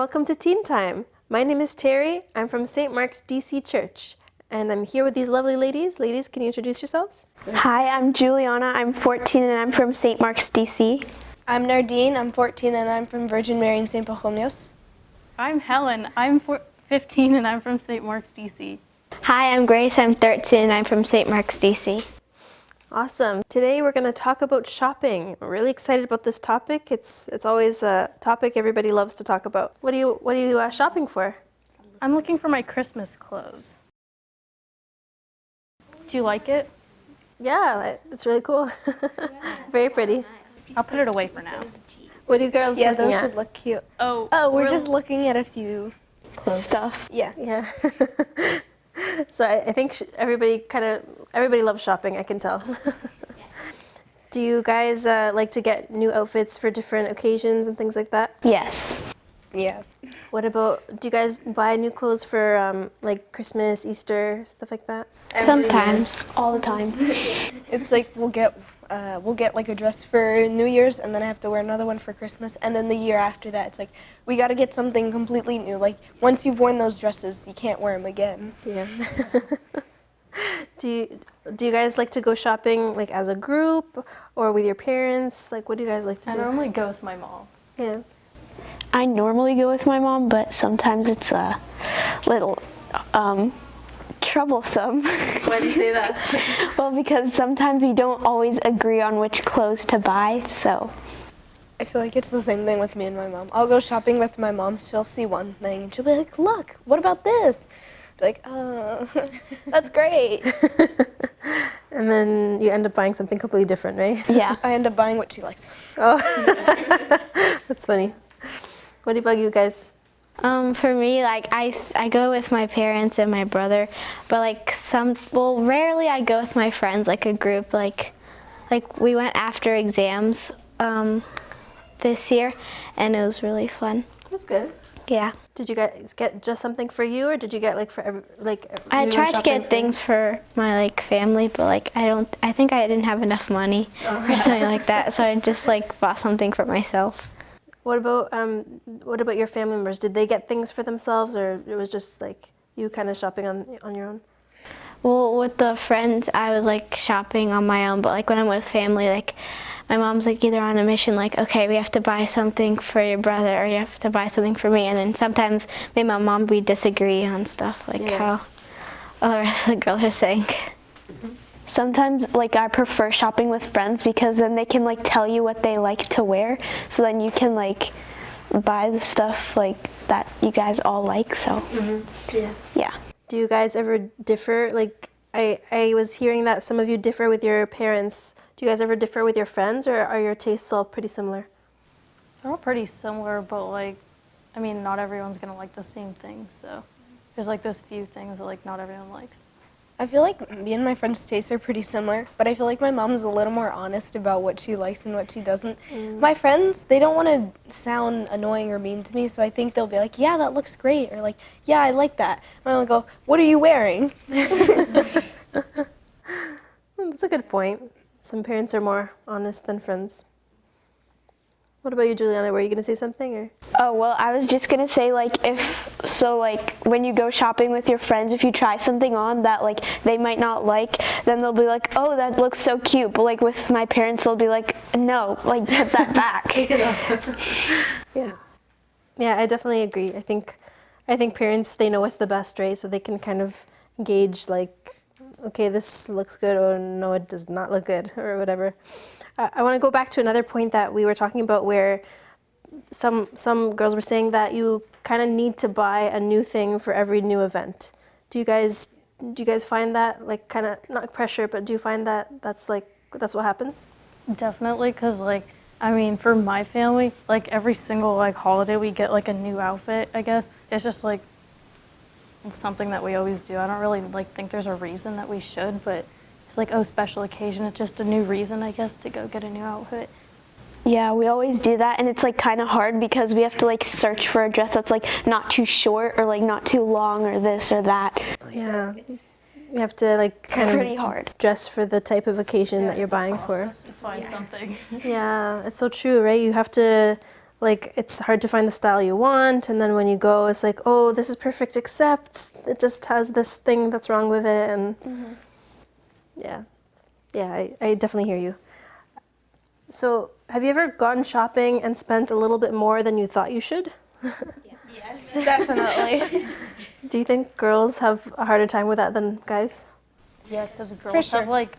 welcome to Teen Time. My name is Terry. I'm from St. Mark's DC Church, and I'm here with these lovely ladies. Ladies, can you introduce yourselves? Hi, I'm Juliana. I'm 14 and I'm from St. Mark's, DC. I'm Nardine. I'm 14 and I'm from Virgin Mary in St. Pahomyos. I'm Helen. I'm 15 and I'm from St. Mark's, DC. Hi, I'm Grace. I'm 13 and I'm from St. Mark's, DC. Awesome. Today we're going to talk about shopping. I'm really excited about this topic. It's always a topic everybody loves to talk about. What are you shopping for? I'm looking for my Christmas clothes. Do you like it? Yeah, it's really cool. Very pretty. I'll put it away for now. What are you girls Yeah, looking those at? would look cute. Oh, We're just looking at a few Stuff. Yeah. Yeah. So I think everybody loves shopping, I can tell. Do you guys like to get new outfits for different occasions and things like that? Yes. Yeah. Do you guys buy new clothes for like Christmas, Easter, stuff like that? Sometimes. All the time. It's like we'll get like a dress for New Year's and then I have to wear another one for Christmas, and then the year after that it's like we got to get something completely new. Like once you've worn those dresses, you can't wear them again. Yeah. Do you guys like to go shopping like as a group or with your parents? Like what do you guys like to do? I normally go with my mom. Yeah. I normally go with my mom, but sometimes it's a little troublesome. Why do you say that? Well, because sometimes we don't always agree on which clothes to buy, so. I feel like it's the same thing with me and my mom. I'll go shopping with my mom. She'll see one thing and she'll be like, "Look, what about this?" Be like, "Oh, that's great." And then you end up buying something completely different, right? Yeah. I end up buying what she likes. Oh, that's funny. What about you guys? For me, like I go with my parents and my brother, but like rarely I go with my friends, like a group. Like we went after exams this year, and it was really fun. That's good. Yeah. Did you guys get just something for you, or did you get like for I you were tried to shopping get things for my like family, but like I think I didn't have enough money or something like that, so I just like bought something for myself. What about your family members? Did they get things for themselves, or it was just like you kind of shopping on your own? Well, with the friends, I was like shopping on my own, but like when I'm with family, like my mom's like either on a mission, like, okay, we have to buy something for your brother, or you have to buy something for me, and then sometimes me and my mom, we disagree on stuff, like how all the rest of the girls are saying. Sometimes, like, I prefer shopping with friends because then they can, like, tell you what they like to wear. So then you can, like, buy the stuff, like, that you guys all like, so. Yeah. Yeah. Do you guys ever differ? Like, I was hearing that some of you differ with your parents. Do you guys ever differ with your friends, or are your tastes all pretty similar? They're all pretty similar, but like, I mean, not everyone's gonna like the same things, so there's like those few things that like not everyone likes. I feel like me and my friends' tastes are pretty similar, but I feel like my mom's a little more honest about what she likes and what she doesn't. My friends, they don't want to sound annoying or mean to me, so I think they'll be like, "Yeah, that looks great," or like, "Yeah, I like that." My mom will go, "What are you wearing?" That's a good point. Some parents are more honest than friends. What about you, Juliana? Were you going to say something? Or? Oh, well, I was just going to say, like, when you go shopping with your friends, if you try something on that, like, they might not like, then they'll be like, "Oh, that looks so cute." But, like, with my parents, they'll be like, "No, like, put that back." Take it off. Yeah. Yeah, I definitely agree. I think parents, they know what's the best, right? So they can kind of gauge, like, okay, this looks good, or no, it does not look good, or whatever. I want to go back to another point that we were talking about, where some girls were saying that you kind of need to buy a new thing for every new event. Do you guys find that, like, kind of not pressure, but do you find that that's what happens? Definitely, because like, I mean, for my family, like every single like holiday we get like a new outfit, I guess. It's just like something that we always do. I don't really like think there's a reason that we should, but it's like, oh, special occasion. It's just a new reason, I guess, to go get a new outfit. Yeah, we always do that, and it's like kind of hard because we have to like search for a dress that's like not too short or like not too long or this or that. Yeah, you have to like kind pretty of hard. dress for the type of occasion that you're buying for. To find something. Yeah, it's so true, right? You have to like it's hard to find the style you want, and then when you go, it's like, oh, this is perfect, except it just has this thing that's wrong with it, and yeah, I definitely hear you. So, have you ever gone shopping and spent a little bit more than you thought you should? Yes, definitely. Do you think girls have a harder time with that than guys? Yes, because girls have sure. like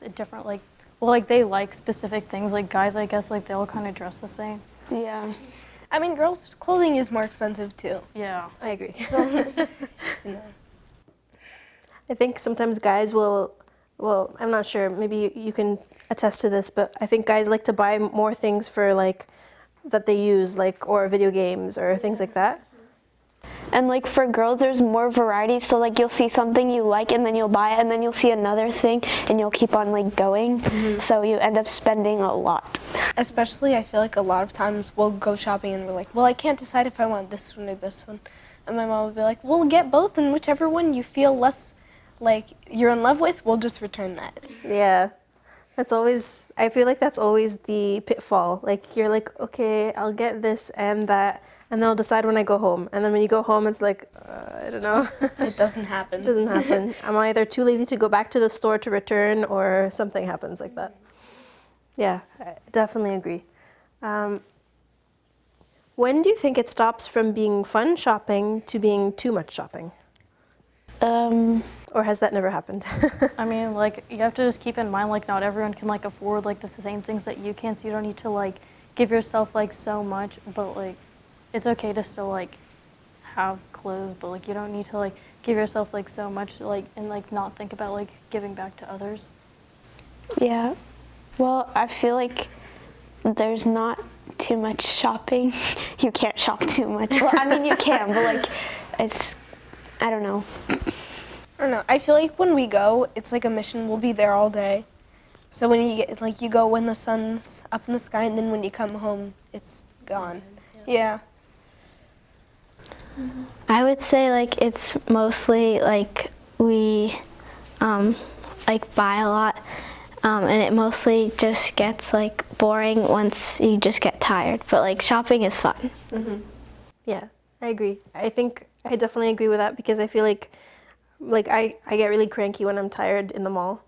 a different like, well, like they like specific things. Like guys, I guess like they all kind of dress the same. Yeah. I mean, girls' clothing is more expensive too. Yeah. I agree. You know. I think sometimes guys will, well, I'm not sure, maybe you can attest to this, but I think guys like to buy more things for like, that they use, like, or video games or things like that. And like for girls, there's more variety. So like you'll see something you like and then you'll buy it, and then you'll see another thing and you'll keep on like going. So you end up spending a lot. Especially, I feel like a lot of times we'll go shopping and we're like, well, I can't decide if I want this one or this one. And my mom would be like, well, get both, and whichever one you feel less like you're in love with, we'll just return that. Yeah. That's always, I feel like that's always the pitfall. Like, you're like, okay, I'll get this and that, and then I'll decide when I go home. And then when you go home, it's like, I don't know. It doesn't happen. It doesn't happen. I'm either too lazy to go back to the store to return, or something happens like that. Yeah, I definitely agree. When do you think it stops from being fun shopping to being too much shopping? Or has that never happened? I mean, like you have to just keep in mind, like not everyone can like afford like the same things that you can, so you don't need to like give yourself like so much. But like, it's okay to still like have clothes, but like you don't need to like give yourself like so much, like, and like not think about like giving back to others. Yeah. Well, I feel like there's not too much shopping. You can't shop too much. Well, I mean you can, but like it's, I don't know. I don't know. I feel like when we go, it's like a mission. We'll be there all day. So when you get, like, you go when the sun's up in the sky, and then when you come home, it's gone. Yeah. I would say like it's mostly like we like buy a lot, and it mostly just gets like boring once you just get tired. But like shopping is fun. Yeah, I agree. I think I definitely agree with that, because I feel like I get really cranky when I'm tired in the mall.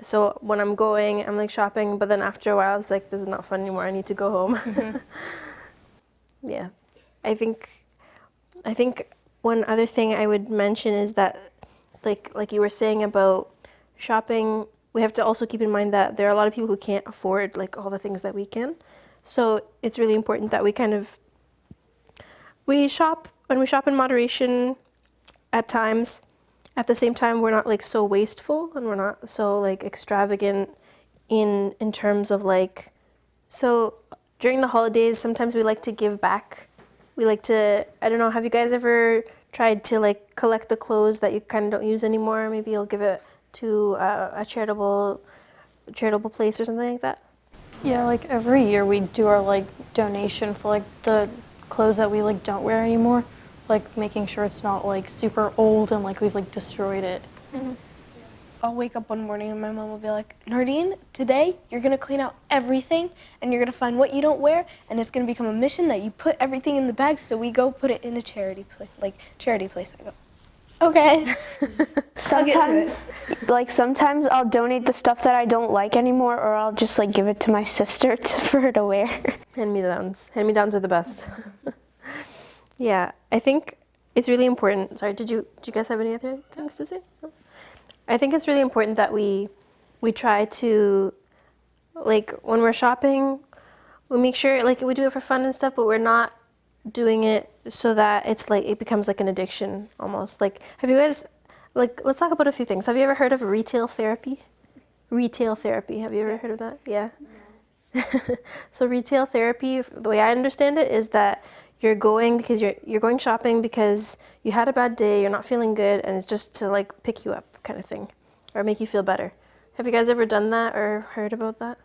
So when I'm going, I'm like shopping, but then after a while, I was like, this is not fun anymore. I need to go home. Yeah, I think one other thing I would mention is that, like you were saying about shopping, we have to also keep in mind that there are a lot of people who can't afford like all the things that we can. So it's really important that we shop in moderation at times. At the same time, we're not like so wasteful, and we're not so like extravagant in terms of like, so during the holidays, sometimes we like to give back. We like to, I don't know, have you guys ever tried to like collect the clothes that you kind of don't use anymore? Maybe you'll give it to a charitable place or something like that? Yeah, like every year we do our like donation for like the clothes that we like don't wear anymore, like making sure it's not like super old and like we've like destroyed it. I'll wake up one morning and my mom will be like, Nardine, today you're going to clean out everything and you're going to find what you don't wear, and it's going to become a mission that you put everything in the bag, so we go put it in a charity place. I go, okay. Sometimes I'll donate the stuff that I don't like anymore, or I'll just like give it to my sister for her to wear. Hand-me-downs. Hand-me-downs are the best. Yeah, I think it's really important. Sorry, did you guys have any other things to say? No? I think it's really important that we try to, like, when we're shopping, we make sure, like, we do it for fun and stuff, but we're not doing it so that it's like, it becomes like an addiction almost. Like, have you guys, like, let's talk about a few things. Have you ever heard of retail therapy? Retail therapy, have you ever heard of that? Yeah. So retail therapy, the way I understand it, is that you're going because you're going shopping because you had a bad day, you're not feeling good, and it's just to like pick you up kind of thing, or make you feel better. Have you guys ever done that or heard about that?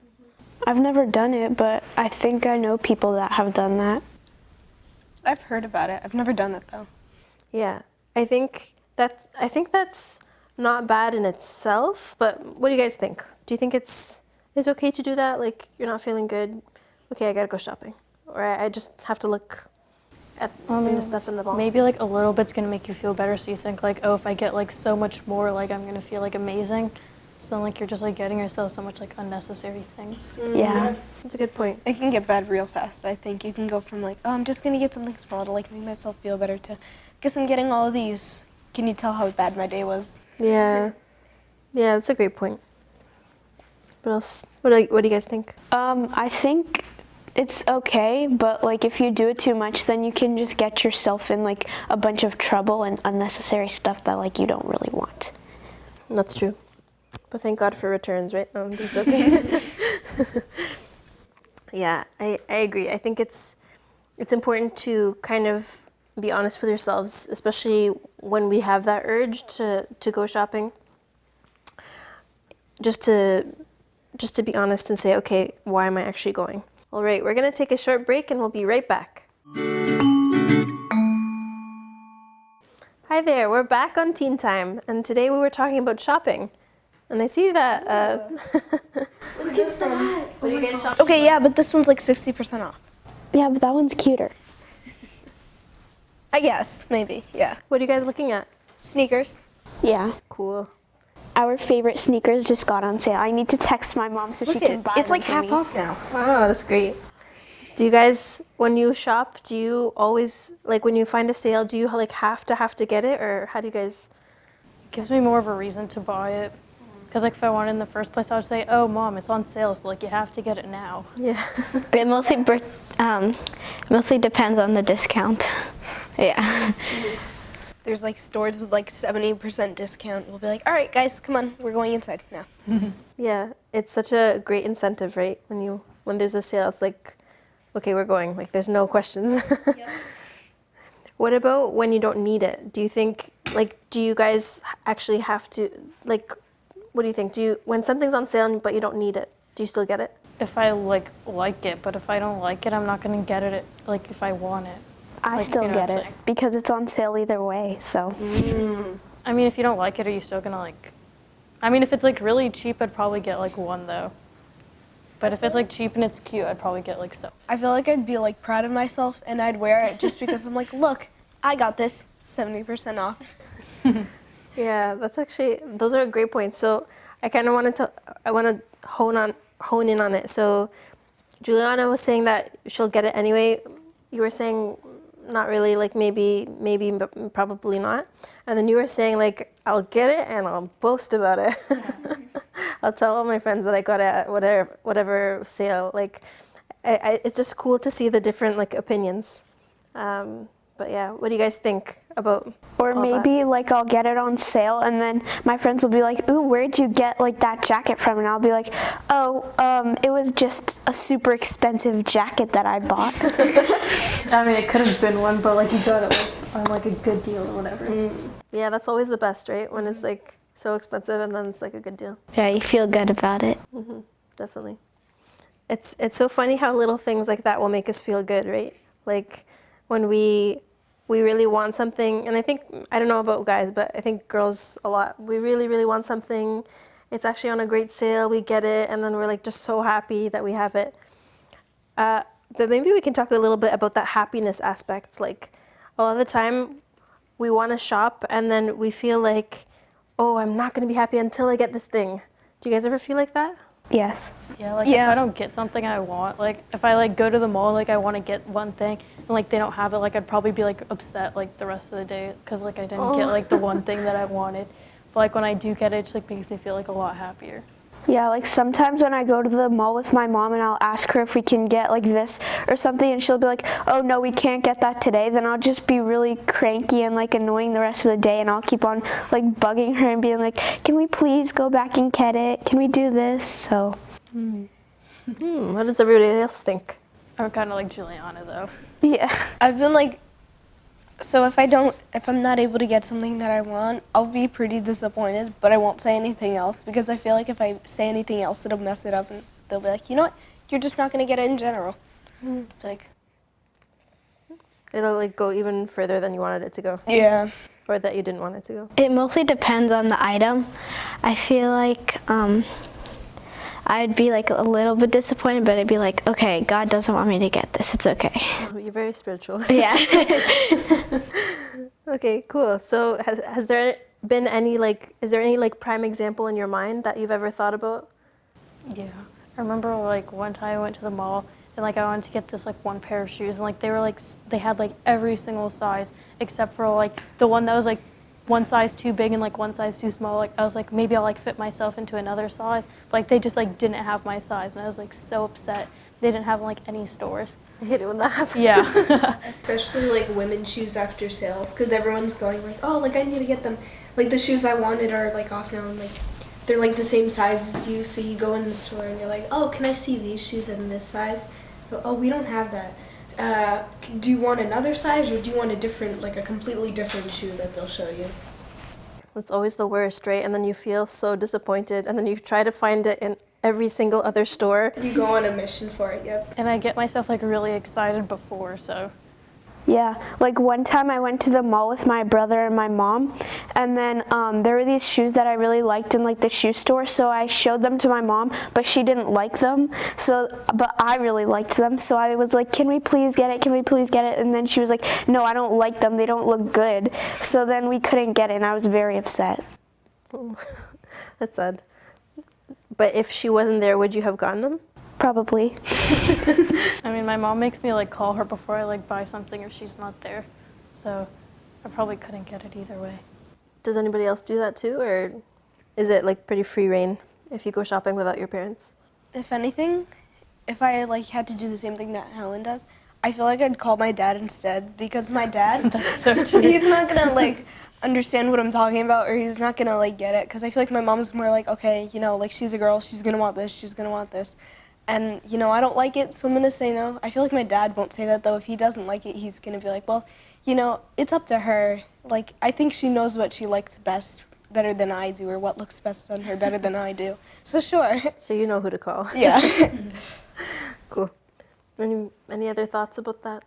I've never done it, but I think I know people that have done that. I've heard about it. I've never done it though. Yeah, I think that's not bad in itself, but what do you guys think? Do you think it's okay to do that? Like, you're not feeling good, okay, I gotta go shopping, or I just have to look at the stuff in the mall. Maybe like a little bit's gonna make you feel better, so you think like, oh, if I get like so much more, like I'm gonna feel like amazing. So like you're just like getting yourself so much like unnecessary things. Yeah. That's a good point. It can get bad real fast. I think you can go from like, oh, I'm just gonna get something small to like make myself feel better to, guess I'm getting all of these. Can you tell how bad my day was? Yeah, yeah, that's a great point. What else? What do you guys think? I think it's okay, but like if you do it too much, then you can just get yourself in like a bunch of trouble and unnecessary stuff that like you don't really want. That's true. But thank God for returns, right? No, I'm just joking. Yeah, I agree. I think it's important to kind of be honest with yourselves, especially when we have that urge to go shopping. Just to be honest and say, okay, why am I actually going? All right, we're gonna take a short break and we'll be right back. Hi there, we're back on Teen Time, and today we were talking about shopping. And I see that. Look at that. What do you guys shop? Okay, yeah, but this one's like 60% off. Yeah, but that one's cuter. I guess, maybe, yeah. What are you guys looking at? Sneakers. Yeah. Cool. Our favorite sneakers just got on sale. I need to text my mom so she Look can at buy it's them like for half me. off now. Wow, that's great. Do you guys, when you shop, do you always, like when you find a sale, do you like have to get it, or how do you guys? It gives me more of a reason to buy it. Because like if I wanted it in the first place, I would say, oh mom, it's on sale, so like you have to get it now. Yeah. It mostly depends on the discount. Yeah. There's like stores with like 70% discount. We'll be like, all right, guys, come on, we're going inside now. Yeah, it's such a great incentive, right? When there's a sale, it's like, okay, we're going. Like, there's no questions. What about when you don't need it? Do you think, like, do you guys actually have to, like, what do you think? When something's on sale but you don't need it, do you still get it? If I like it, but if I don't like it, I'm not gonna get it like if I want it. I Like, still you know get what I'm it saying? because it's on sale either way. So I mean, if you don't like it, are you still gonna like? I mean, if it's like really cheap, I'd probably get like one though. But if it's like cheap and it's cute, I'd probably get like so. I feel like I'd be like proud of myself and I'd wear it just because I'm like, look, I got this 70% off. Yeah, those are great points. So I kind of want to hone in on it. So Juliana was saying that she'll get it anyway. You were saying not really, like maybe, but probably not. And then you were saying like, I'll get it and I'll boast about it. I'll tell all my friends that I got it at whatever sale. Like, it's just cool to see the different like opinions. But yeah, what do you guys think about? or all that? maybe like I'll get it on sale and then my friends will be like, "Ooh, where'd you get like that jacket from?" And I'll be like, "Oh, it was just a super expensive jacket that I bought." I mean, it could have been one, but like you got it like on like a good deal or whatever. Yeah, that's always the best, right? When it's like so expensive and then it's like a good deal. Yeah, you feel good about it. Definitely. It's so funny how little things like that will make us feel good, right? Like when we really want something, and I don't know about guys, but I think girls a lot, we really, really want something. It's actually on a great sale, we get it, and then we're like just so happy that we have it. But maybe we can talk a little bit about that happiness aspect. Like a lot of the time we want to shop and then we feel like, oh, I'm not going to be happy until I get this thing. Do you guys ever feel like that? Yes. Yeah, like Yeah. if I don't get something I want, like if I like go to the mall, like I want to get one thing and like they don't have it, like I'd probably be like upset like the rest of the day because like I didn't get like the one thing that I wanted. But like when I do get it, it just like makes me feel like a lot happier. Yeah, like sometimes when I go to the mall with my mom and I'll ask her if we can get like this or something and she'll be like, "Oh no, we can't get that today," then I'll just be really cranky and like annoying the rest of the day and I'll keep on like bugging her and being like, "Can we please go back and get it? Can we do this?" So What does everybody else think? I'm kind of like Juliana though. yeah. I've been like, so if I'm not able to get something that I want, I'll be pretty disappointed, but I won't say anything else because I feel like if I say anything else, it'll mess it up and they'll be like, you know what, you're just not going to get it in general. Like, it'll like go even further than you wanted it to go, Yeah. or that you didn't want it to go. It mostly depends on the item. I feel like I'd be like a little bit disappointed, but I'd be like, okay, God doesn't want me to get this. It's okay. Oh, you're very spiritual. Yeah. Okay, cool. So has there been any like, is there any like prime example in your mind that you've ever thought about? Yeah. I remember like one time I went to the mall and like I wanted to get this like one pair of shoes and like they were like they had like every single size except for like the one that was like one size too big and like one size too small. Like I was like maybe I'll like fit myself into another size. But like they just like didn't have my size and I was like so upset. They didn't have like any stores. I hate it when that happens. Yeah. Especially like women's shoes after sales, because everyone's going like, oh, like I need to get them. Like the shoes I wanted are like off now, and like they're like the same size as you. So you go in the store and you're like, oh, can I see these shoes in this size? Go, oh, we don't have that. Do you want another size, or do you want a different, like a completely different shoe that they'll show you? It's always the worst, right? And then you feel so disappointed, and then you try to find it in every single other store. You go on a mission for it. Yep. And I get myself like really excited before, so. Yeah, like one time I went to the mall with my brother and my mom, and then there were these shoes that I really liked in like the shoe store, so I showed them to my mom, but she didn't like them, but I really liked them, so I was like, can we please get it, can we please get it, and then she was like, no, I don't like them, they don't look good, so then we couldn't get it, and I was very upset. That's sad. But if she wasn't there, would you have gotten them? Probably. I mean, my mom makes me like call her before I like buy something if she's not there. So I probably couldn't get it either way. Does anybody else do that too, or is it like pretty free reign if you go shopping without your parents? If anything, if I like had to do the same thing that Helen does, I feel like I'd call my dad instead, because my dad, That's so true. he's not gonna like understand what I'm talking about, or he's not gonna like get it, because I feel like my mom's more like, okay, you know, like she's a girl, she's gonna want this, she's gonna want this. And, you know, I don't like it, so I'm going to say no. I feel like my dad won't say that, though. If he doesn't like it, he's going to be like, well, you know, it's up to her. Like, I think she knows what she likes best better than I do, or what looks best on her better than I do. So, sure. So you know who to call. Yeah. Cool. Any other thoughts about that?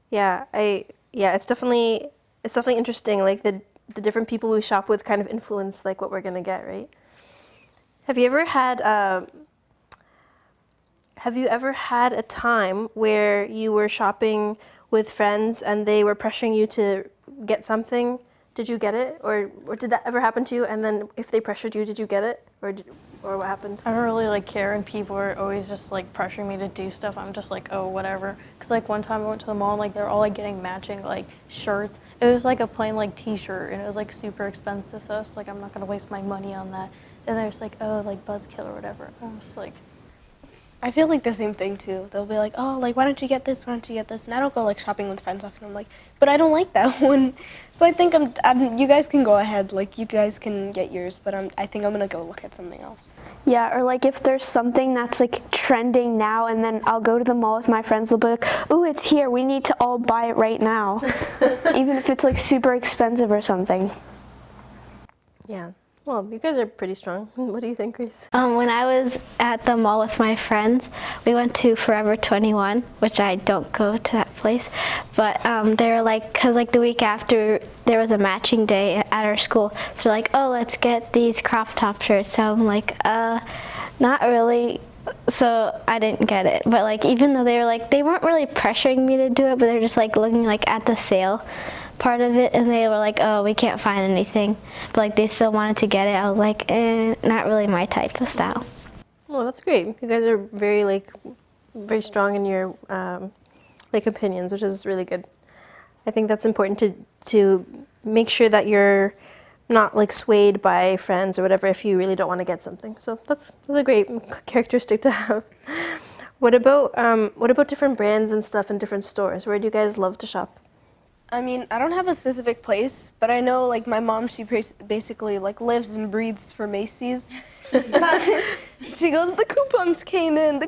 Yeah, it's definitely interesting. Like the different people we shop with kind of influence like what we're gonna get, right? Have you ever had a time where you were shopping with friends and they were pressuring you to get something? Did you get it, or did that ever happen to you? And then if they pressured you, did you get it, or what happened? I don't really like care, and people are always just like pressuring me to do stuff. I'm just like, oh, whatever. Cause like one time I went to the mall and like they're all like getting matching like shirts. It was like a plain like t-shirt and it was like super expensive. So I was like, I'm not gonna waste my money on that. And they're just like, oh, like Buzzkill or whatever. I was like, I feel like the same thing, too. They'll be like, oh, like, why don't you get this, why don't you get this? And I don't go, like, shopping with friends often. I'm like, but I don't like that one. So I think you guys can go ahead. Like, you guys can get yours, but I think I'm going to go look at something else. Yeah, or like if there's something that's like trending now, and then I'll go to the mall with my friends, they'll be like, ooh, it's here, we need to all buy it right now. Even if it's like super expensive or something. Yeah. Well, you guys are pretty strong. What do you think, Grace? When I was at the mall with my friends, we went to Forever 21, which I don't go to that place, but they were like, because like the week after there was a matching day at our school, so we're like, oh, let's get these crop top shirts. So I'm like, not really. So I didn't get it, but like even though they were like, they weren't really pressuring me to do it, but they're just like looking like at the sale part of it, and they were like, oh, we can't find anything, but like they still wanted to get it. I was like, not really my type of style. Well, that's great. You guys are very strong in your like opinions, which is really good. I think that's important to make sure that you're not like swayed by friends or whatever if you really don't want to get something. So that's a great characteristic to have. What about different brands and stuff in different stores? Where do you guys love to shop? I mean, I don't have a specific place, but I know, like, my mom, she basically, like, lives and breathes for Macy's. She goes, the coupons came in.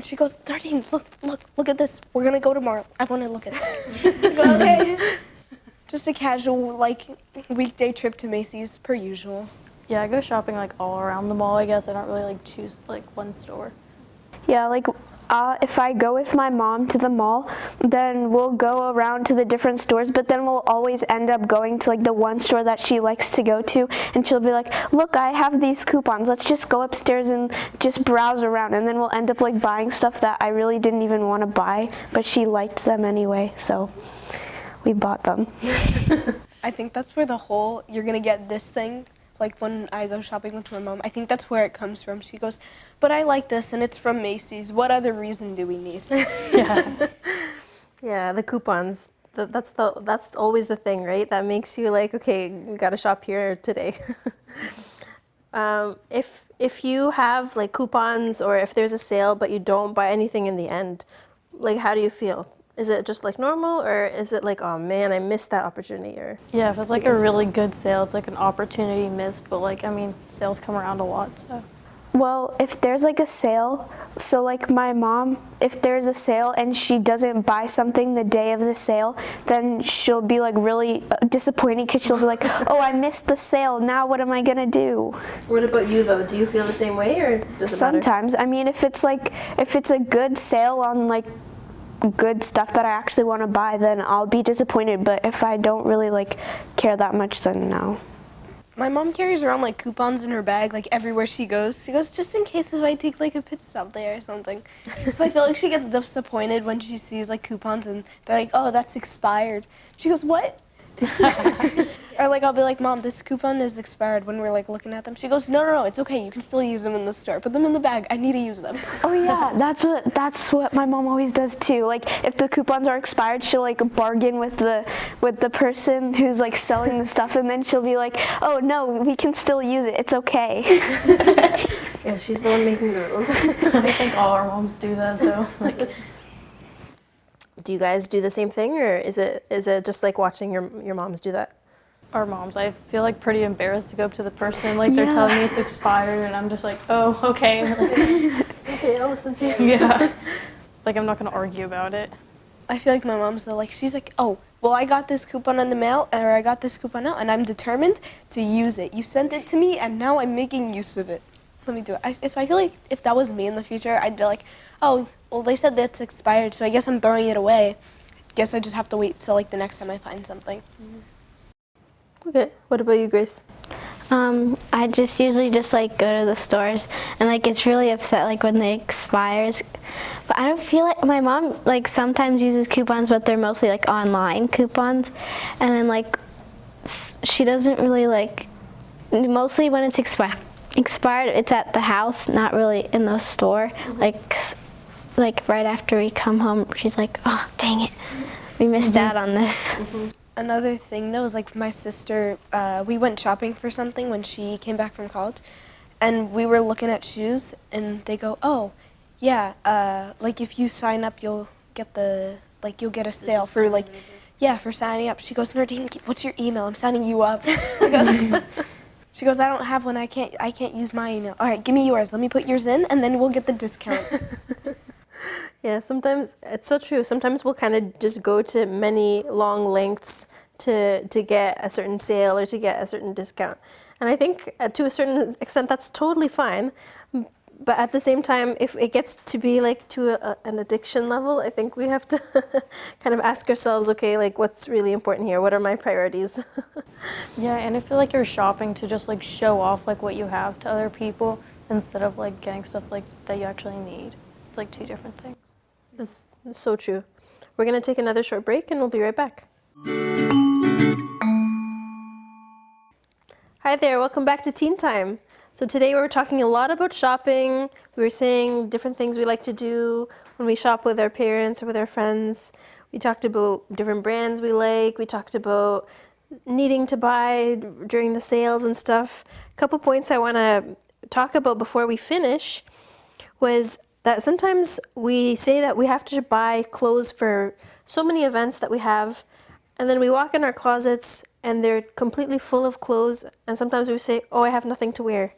She goes, Dardine, look at this. We're going to go tomorrow. I want to look at it. I go, okay. Just a casual, like, weekday trip to Macy's, per usual. yeah, I go shopping like all around the mall, I guess. I don't really like choose like one store. Yeah, like if I go with my mom to the mall, then we'll go around to the different stores, but then we'll always end up going to like the one store that she likes to go to, and she'll be like, look, I have these coupons, let's just go upstairs and just browse around, and then we'll end up like buying stuff that I really didn't even want to buy, but she liked them anyway, so we bought them. I think that's where the whole, you're gonna get this thing, like when I go shopping with my mom, I think that's where it comes from. She goes, but I like this and it's from Macy's. What other reason do we need? Yeah, the coupons. That's always the thing, right? That makes you like, okay, you gotta shop here today. If you have like coupons or if there's a sale but you don't buy anything in the end, like how do you feel? Is it just like normal, or is it like, oh man, I missed that opportunity? Or Yeah, if it's like a really good sale, it's like an opportunity missed, but like, I mean, sales come around a lot, so. Well, if there's like a sale, so like my mom, if there's a sale and she doesn't buy something the day of the sale, then she'll be like really disappointed because she'll be like, oh, I missed the sale, now what am I gonna do? what about you though? Do you feel the same way, or does it matter? Sometimes, I mean, if it's a good sale on like good stuff that I actually want to buy, then I'll be disappointed, but if I don't really like care that much, then no. My mom carries around like coupons in her bag, like everywhere she goes. She goes, just in case if I take like a pit stop there or something. So I feel like she gets disappointed when she sees like coupons and they're like, oh, that's expired. She goes, what? Or like I'll be like, Mom, this coupon is expired when we're like looking at them. She goes, no, it's okay. You can still use them in the store. Put them in the bag. I need to use them. Oh yeah, that's what my mom always does too. Like if the coupons are expired, she'll like bargain with the person who's like selling the stuff, and then she'll be like, oh no, we can still use it. It's okay. Yeah, she's the one making the rules. I think all our moms do that though. Like, Do you guys do the same thing, or is it just like watching your moms do that? our moms, I feel like pretty embarrassed to go up to the person, like they're Yeah. telling me it's expired, and I'm just like, oh, okay. Like, Okay, I'll listen to you. yeah. Like, I'm not gonna argue about it. I feel like my mom's though, like she's like, oh, well, I got this coupon in the mail, or I got this coupon out, and I'm determined to use it. You sent it to me, and now I'm making use of it. Let me do it. I feel like if that was me in the future, I'd be like, oh, well, they said that's expired, so I guess I'm throwing it away. Guess I just have to wait till like the next time I find something. Okay, what about you, Grace? I just usually just like go to the stores and like it's really upset like when they expires. But I don't feel like my mom like sometimes uses coupons, but they're mostly like online coupons, and then like she doesn't really like, mostly when it's expired it's at the house, not really in the store. Like right after we come home, she's like, oh dang it, we missed out on this. Another thing though is like my sister, we went shopping for something when she came back from college, and we were looking at shoes, and they go, oh, yeah, like if you sign up, you'll get you'll get a sale for like, yeah, for signing up. She goes, Nardine, what's your email? I'm signing you up. She goes, I don't have one. I can't use my email. All right, give me yours. Let me put yours in, and then we'll get the discount. Yeah, sometimes it's so true. Sometimes we'll kind of just go to many long lengths to get a certain sale or to get a certain discount. And I think to a certain extent that's totally fine. But at the same time, if it gets to be like to an addiction level, I think we have to kind of ask ourselves, okay, like what's really important here? What are my priorities? Yeah, and I feel like you're shopping to just like show off like what you have to other people instead of like getting stuff like that you actually need. It's like two different things. That's so true. We're going to take another short break and we'll be right back. Hi there, welcome back to Teen Time. So today we were talking a lot about shopping. We were saying different things we like to do when we shop with our parents or with our friends. We talked about different brands we like. We talked about needing to buy during the sales and stuff. A couple points I want to talk about before we finish was that sometimes we say that we have to buy clothes for so many events that we have, and then we walk in our closets and they're completely full of clothes, and sometimes we say, oh, I have nothing to wear.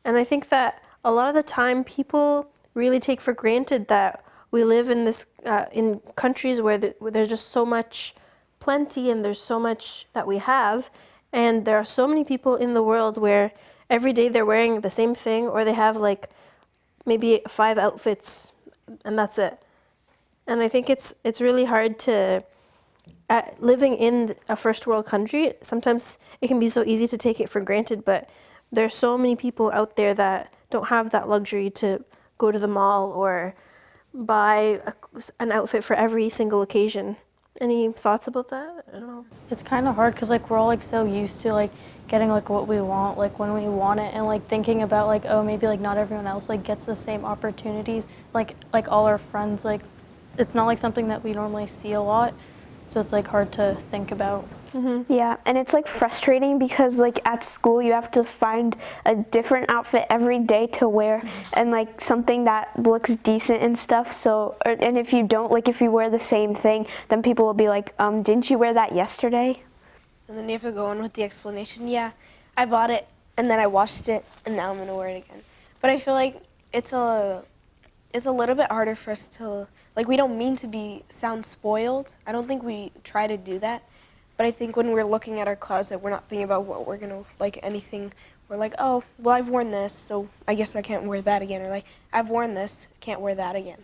And I think that a lot of the time people really take for granted that we live in this in countries where there's just so much plenty and there's so much that we have, and there are so many people in the world where every day they're wearing the same thing, or they have like maybe 5 outfits and that's it. And I think it's really hard to, living in a first world country, sometimes it can be so easy to take it for granted, but there's so many people out there that don't have that luxury to go to the mall or buy an outfit for every single occasion. Any thoughts about that? I don't know. It's kind of hard because like we're all like so used to like getting like what we want like when we want it, and like thinking about like, oh, maybe like not everyone else like gets the same opportunities, like all our friends, like it's not like something that we normally see a lot, so it's like hard to think about. Yeah, and it's like frustrating because like at school you have to find a different outfit every day to wear, and like something that looks decent and stuff. So, and if you don't, like if you wear the same thing, then people will be like, didn't you wear that yesterday? And then you have to go on with the explanation. Yeah, I bought it and then I washed it and now I'm gonna wear it again. But I feel like it's a little bit harder for us to, like, we don't mean to sound spoiled. I don't think we try to do that. But I think when we're looking at our closet, we're not thinking about what we're gonna, like, anything. We're like, oh, well, I've worn this, so I guess I can't wear that again. Or like, I've worn this, can't wear that again.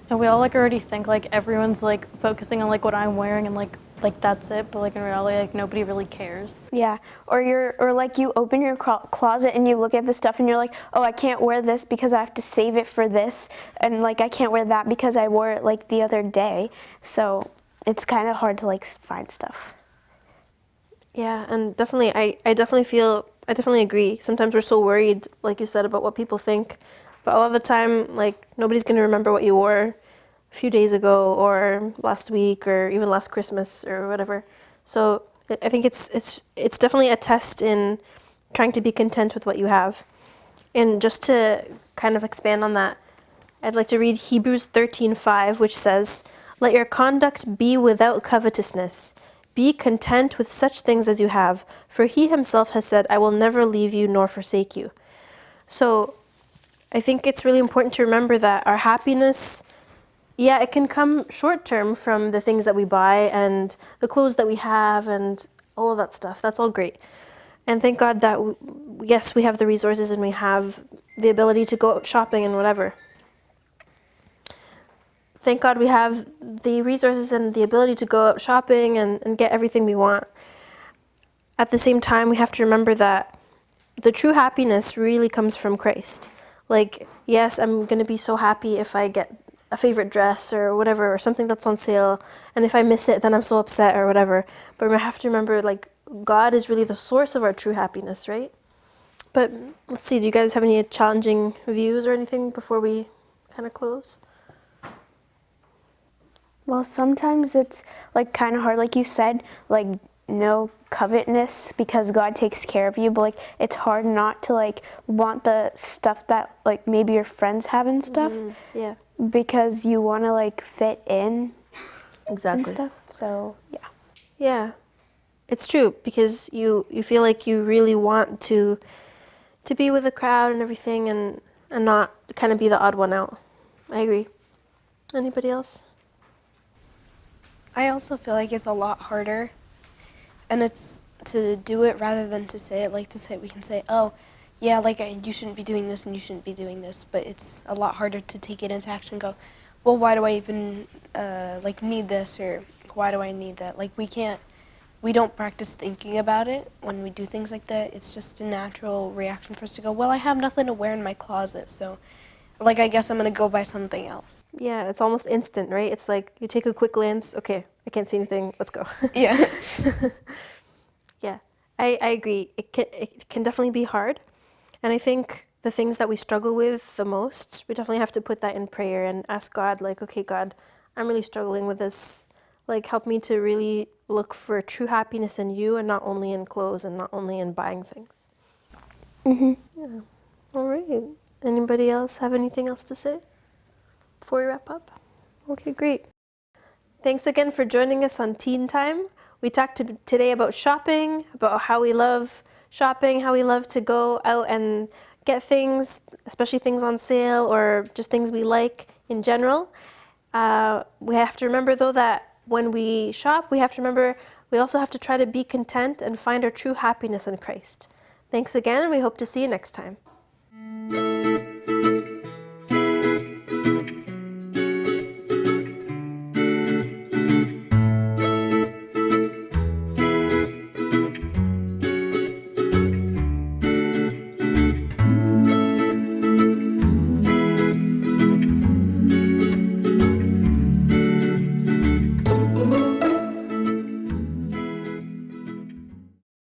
And we all like already think like everyone's like focusing on like what I'm wearing and like that's it, but like in reality like nobody really cares. Yeah, or like you open your closet and you look at the stuff and you're like, oh, I can't wear this because I have to save it for this, and like I can't wear that because I wore it like the other day. So it's kind of hard to like find stuff. Yeah, and definitely, I definitely agree. Sometimes we're so worried, like you said, about what people think. But a lot of the time, like, nobody's going to remember what you wore a few days ago or last week or even last Christmas or whatever. So I think it's definitely a test in trying to be content with what you have. And just to kind of expand on that, I'd like to read Hebrews 13:5, which says, "Let your conduct be without covetousness. Be content with such things as you have, for he himself has said, I will never leave you nor forsake you." So I think it's really important to remember that our happiness, yeah, it can come short term from the things that we buy and the clothes that we have and all of that stuff. That's all great. And thank God that, yes, we have the resources and we have the ability to go out shopping and whatever. Thank God we have the resources and the ability to go out shopping and get everything we want. At the same time, we have to remember that the true happiness really comes from Christ. Like, yes, I'm going to be so happy if I get a favorite dress or whatever, or something that's on sale. And if I miss it, then I'm so upset or whatever. But we have to remember, like, God is really the source of our true happiness, right? But let's see, do you guys have any challenging views or anything before we kind of close? Well, sometimes it's like kind of hard, like you said, like no covetousness because God takes care of you, but like it's hard not to like want the stuff that like maybe your friends have and stuff. Yeah. Because you want to like fit in Exactly. and stuff. So, yeah. Yeah. It's true because you feel like you really want to be with the crowd and everything and not kind of be the odd one out. I agree. Anybody else? I also feel like it's a lot harder, and it's to do it rather than to say it. Like to say, we can say, oh, yeah, like you shouldn't be doing this and you shouldn't be doing this, but it's a lot harder to take it into action and go, well, why do I even like need this, or why do I need that? Like we don't practice thinking about it when we do things like that. It's just a natural reaction for us to go, well, I have nothing to wear in my closet, so like I guess I'm gonna go buy something else. Yeah, it's almost instant, right? It's like you take a quick glance, okay, I can't see anything, let's go. Yeah. Yeah, I agree. It can definitely be hard. And I think the things that we struggle with the most, we definitely have to put that in prayer and ask God, like, okay, God, I'm really struggling with this. Like, help me to really look for true happiness in you and not only in clothes and not only in buying things. Yeah. All right. Anybody else have anything else to say before we wrap up? Okay, great. Thanks again for joining us on Teen Time. We talked today about shopping, about how we love shopping, how we love to go out and get things, especially things on sale or just things we like in general. We have to remember, though, that when we shop, we have to remember we also have to try to be content and find our true happiness in Christ. Thanks again, and we hope to see you next time.